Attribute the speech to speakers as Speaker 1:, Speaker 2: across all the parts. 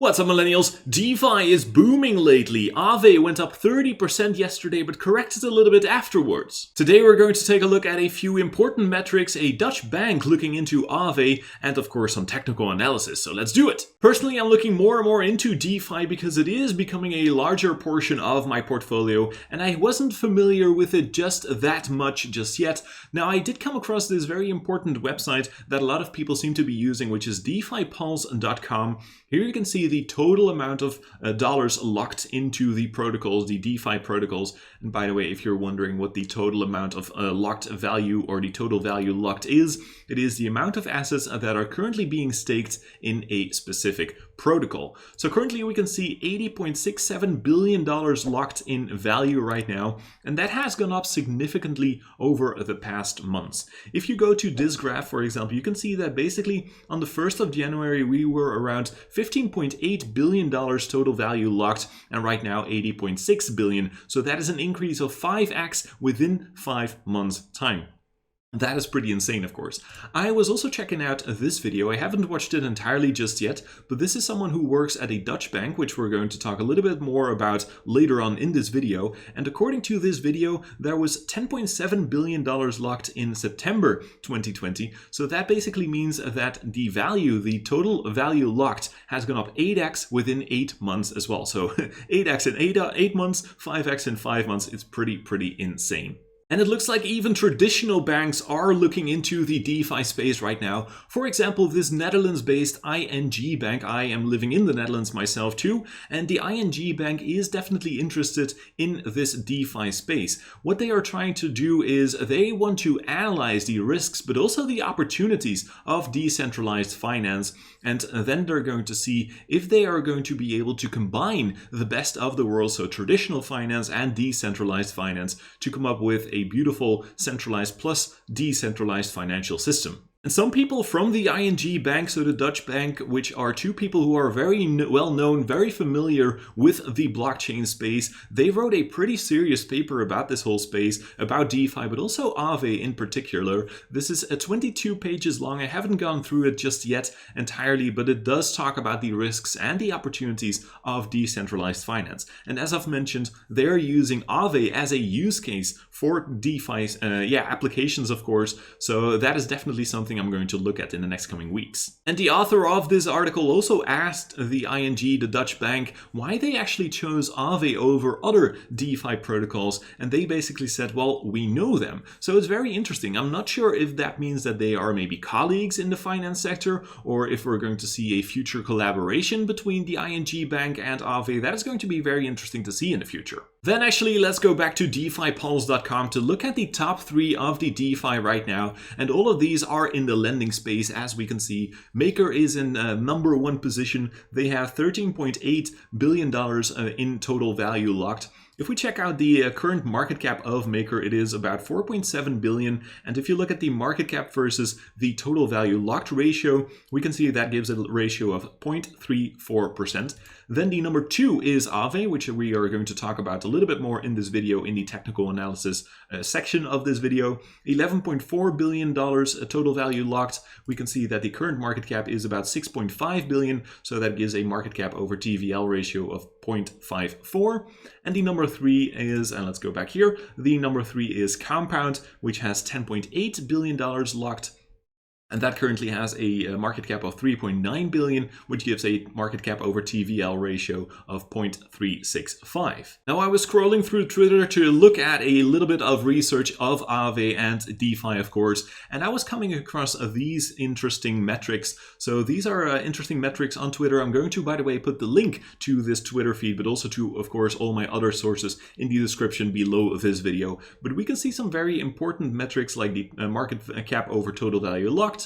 Speaker 1: What's up, millennials? DeFi is booming lately. Aave went up 30% yesterday, but corrected a little bit afterwards. Today we're going to take a look at a few important metrics, a Dutch bank looking into Aave, and of course some technical analysis, so let's do it. Personally, I'm looking more and more into DeFi because it is becoming a larger portion of my portfolio, and I wasn't familiar with it just that much just yet. Now, I did come across this very important website that a lot of people seem to be using, which is defipulse.com. Here you can see the total amount of dollars locked into the protocols, the DeFi protocols. And by the way, if you're wondering what the total amount of locked value or the total value locked is, it is the amount of assets that are currently being staked in a specific protocol. So currently we can see $80.67 billion locked in value right now, and that has gone up significantly over the past months. If you go to this graph, for example, you can see that basically on the 1st of January we were around $15.8 billion total value locked, and right now $80.6 billion. So that is an increase of 5x within 5 months' time. That is pretty insane, of course. I was also checking out this video. I haven't watched it entirely just yet, but this is someone who works at a Dutch bank, which we're going to talk a little bit more about later on in this video. And according to this video, there was $10.7 billion locked in September 2020. So that basically means that the value, the total value locked, has gone up 8x within 8 months as well. So 8x in 8 months, 5x in 5 months. It's pretty insane. And it looks like even traditional banks are looking into the DeFi space right now. For example, this Netherlands-based ING bank, I am living in the Netherlands myself too, and the ING bank is definitely interested in this DeFi space. What they are trying to do is they want to analyze the risks, but also the opportunities of decentralized finance. And then they're going to see if they are going to be able to combine the best of the world, so traditional finance and decentralized finance, to come up with a beautiful centralized plus decentralized financial system. And some people from the ING bank, so the Dutch bank, which are two people who are very well known, very familiar with the blockchain space, they wrote a pretty serious paper about this whole space, about DeFi, but also Aave in particular. This is 22 pages long. I haven't gone through it just yet entirely, but it does talk about the risks and the opportunities of decentralized finance. And as I've mentioned, they're using Aave as a use case for DeFi applications, of course. So that is definitely something I'm going to look at in the next coming weeks. And the author of this article also asked the ING, the Dutch bank, why they actually chose Aave over other DeFi protocols. And they basically said, well, we know them. So it's very interesting. I'm not sure if that means that they are maybe colleagues in the finance sector, or if we're going to see a future collaboration between the ING bank and Aave. That is going to be very interesting to see in the future. Then actually, let's go back to defipulse.com to look at the top 3 of the DeFi right now. And all of these are in the lending space, as we can see. Maker is in number 1 position. They have $13.8 billion in total value locked. If we check out the current market cap of Maker, it is about 4.7 billion. And if you look at the market cap versus the total value locked ratio, we can see that gives a ratio of 0.34%. Then the number 2 is Aave, which we are going to talk about a little bit more in this video in the technical analysis section of this video. $11.4 billion total value locked. We can see that the current market cap is about 6.5 billion. So that gives a market cap over TVL ratio of 0.54. And the number 3 is, and let's go back here, the number 3 is Compound, which has $10.8 billion locked. And that currently has a market cap of 3.9 billion, which gives a market cap over TVL ratio of 0.365. Now, I was scrolling through Twitter to look at a little bit of research of Aave and DeFi, of course, and I was coming across these interesting metrics. So these are interesting metrics on Twitter. I'm going to, by the way, put the link to this Twitter feed, but also to, of course, all my other sources in the description below this video. But we can see some very important metrics like the market cap over total value locked.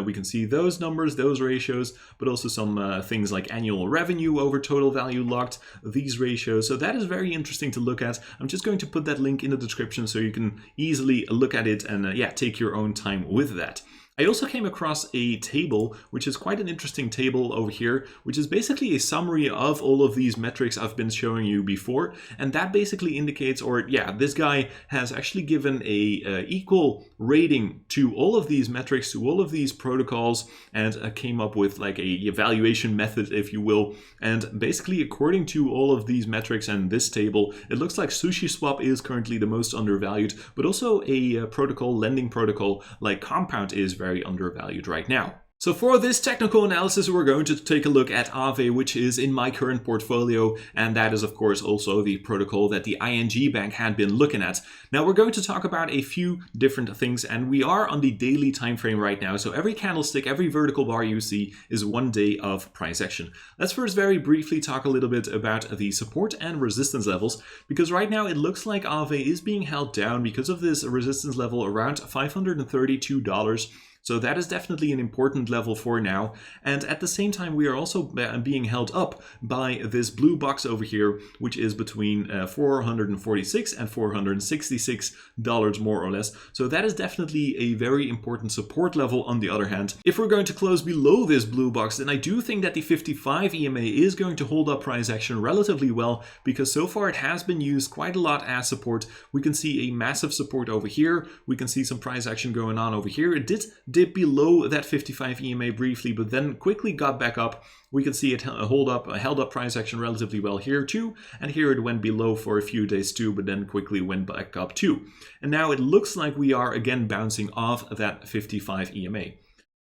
Speaker 1: We can see those numbers, those ratios, but also some things like annual revenue over total value locked, these ratios. So that is very interesting to look at. I'm just going to put that link in the description so you can easily look at it and take your own time with that. I also came across a table, which is quite an interesting table over here, which is basically a summary of all of these metrics I've been showing you before. And that basically indicates, or yeah, this guy has actually given a equal rating to all of these metrics, to all of these protocols, and came up with like a evaluation method, if you will. And basically, according to all of these metrics and this table, it looks like SushiSwap is currently the most undervalued, but also a protocol, lending protocol like Compound is very undervalued right now. So for this technical analysis, we're going to take a look at Aave, which is in my current portfolio, and that is of course also the protocol that the ING Bank had been looking at. Now we're going to talk about a few different things, and we are on the daily time frame right now, so every candlestick, every vertical bar you see is 1 day of price action. Let's first very briefly talk a little bit about the support and resistance levels, because right now it looks like Aave is being held down because of this resistance level around $532. So that is definitely an important level for now. And at the same time, we are also being held up by this blue box over here, which is between $446 and $466 more or less. So that is definitely a very important support level. On the other hand, if we're going to close below this blue box, then I do think that the 55 EMA is going to hold up price action relatively well, because so far it has been used quite a lot as support. We can see a massive support over here. We can see some price action going on over here. It did dip below that 55 EMA briefly, but then quickly got back up. We can see it held up price action relatively well here too, and here it went below for a few days too, but then quickly went back up too. And now it looks like we are again bouncing off that 55 EMA.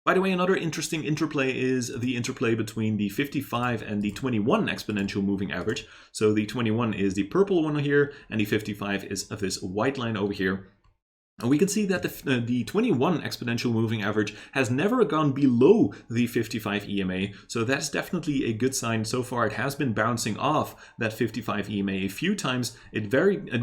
Speaker 1: By the way, another interesting interplay is the interplay between the 55 and the 21 exponential moving average. So the 21 is the purple one here, and the 55 is this white line over here. And we can see that the 21 exponential moving average has never gone below the 55 EMA. So that's definitely a good sign. So far, it has been bouncing off that 55 EMA a few times. It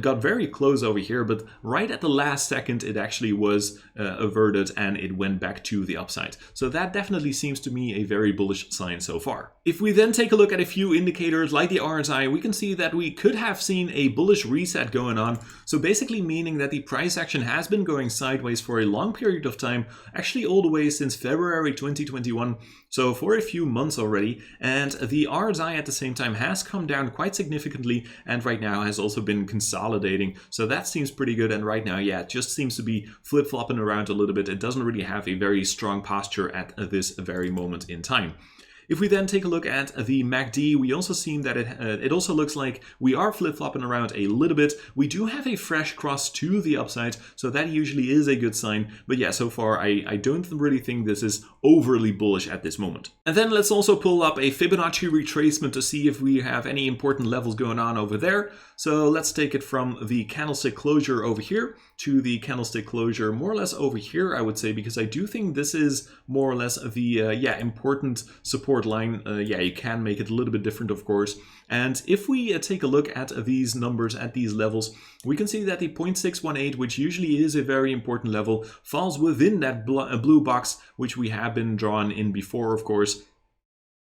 Speaker 1: got very close over here, but right at the last second, it actually was averted and it went back to the upside. So that definitely seems to me a very bullish sign so far. If we then take a look at a few indicators like the RSI, we can see that we could have seen a bullish reset going on. So basically meaning that the price action has been going sideways for a long period of time, actually all the way since February 2021, so for a few months already. And the RSI at the same time has come down quite significantly, and right now has also been consolidating. So that seems pretty good. And right now, yeah, it just seems to be flip-flopping around a little bit. It doesn't really have a very strong posture at this very moment in time. If we then take a look at the MACD, we also see that it also looks like we are flip-flopping around a little bit. We do have a fresh cross to the upside, so that usually is a good sign. But yeah, so far I don't really think this is overly bullish at this moment. And then let's also pull up a Fibonacci retracement to see if we have any important levels going on over there. So let's take it from the candlestick closure over here to the candlestick closure more or less over here, I would say, because I do think this is more or less the important support line. Yeah, you can make it a little bit different, of course. And if we take a look at these numbers at these levels, we can see that the 0.618, which usually is a very important level, falls within that blue box, which we have been drawn in before, of course.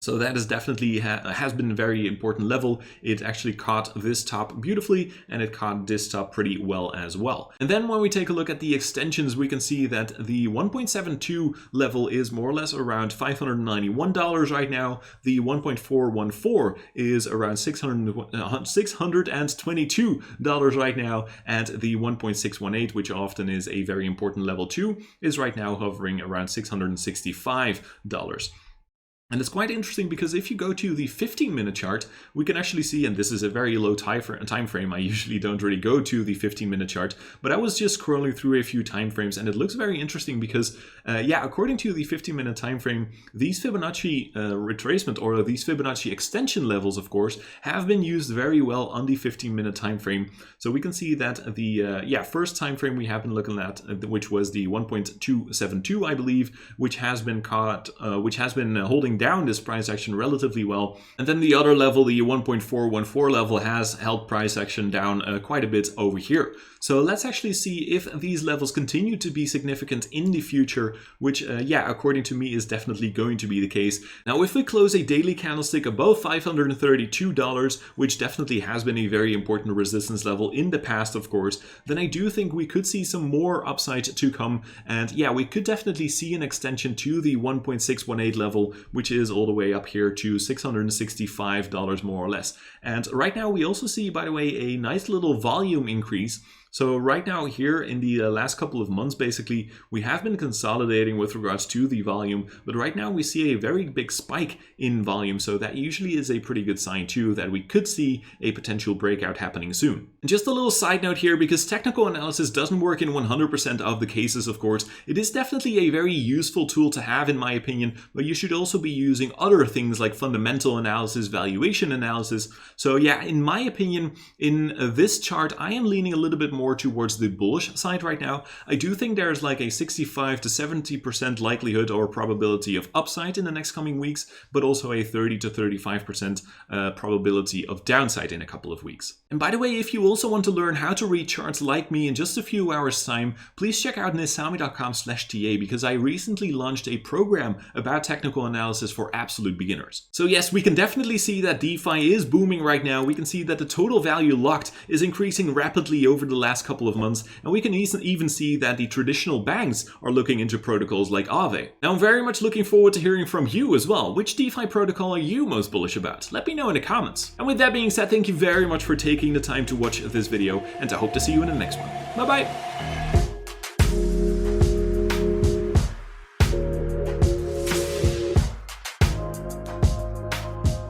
Speaker 1: So that is definitely has been a very important level. It actually caught this top beautifully, and it caught this top pretty well as well. And then when we take a look at the extensions, we can see that the 1.72 level is more or less around $591 right now. The 1.414 is around $622 right now, and the 1.618, which often is a very important level too, is right now hovering around $665. And it's quite interesting because if you go to the 15-minute chart, we can actually see, and this is a very low time frame. I usually don't really go to the 15-minute chart, but I was just scrolling through a few time frames, and it looks very interesting because, yeah, according to the 15-minute time frame, these Fibonacci retracement, or these Fibonacci extension levels, of course, have been used very well on the 15-minute time frame. So we can see that the first time frame we have been looking at, which was the 1.272, I believe, which has been holding holding down this price action relatively well. And then the other level, the 1.414 level, has held price action down quite a bit over here. So let's actually see if these levels continue to be significant in the future, which, yeah, according to me is definitely going to be the case. Now, if we close a daily candlestick above $532, which definitely has been a very important resistance level in the past, of course, then I do think we could see some more upside to come. And yeah, we could definitely see an extension to the 1.618 level, which is all the way up here to $665 more or less. And right now we also see, by the way, a nice little volume increase. So right now here in the last couple of months, basically, we have been consolidating with regards to the volume, but right now we see a very big spike in volume. So that usually is a pretty good sign too, that we could see a potential breakout happening soon. And just a little side note here, because technical analysis doesn't work in 100% of the cases, of course, it is definitely a very useful tool to have in my opinion, but you should also be using other things like fundamental analysis, valuation analysis. So yeah, in my opinion, in this chart, I am leaning a little bit more towards the bullish side right now. I do think there's like a 65 to 70% likelihood or probability of upside in the next coming weeks, but also a 30 to 35% probability of downside in a couple of weeks. And by the way, if you also want to learn how to read charts like me in just a few hours time, please check out nisami.com/TA, because I recently launched a program about technical analysis for absolute beginners. So yes, we can definitely see that DeFi is booming right now. We can see that the total value locked is increasing rapidly over the last couple of months, and we can even see that the traditional banks are looking into protocols like Aave. Now, I'm very much looking forward to hearing from you as well. Which DeFi protocol are you most bullish about? Let me know in the comments. And with that being said, thank you very much for taking the time to watch this video, and I hope to see you in the next one. Bye bye!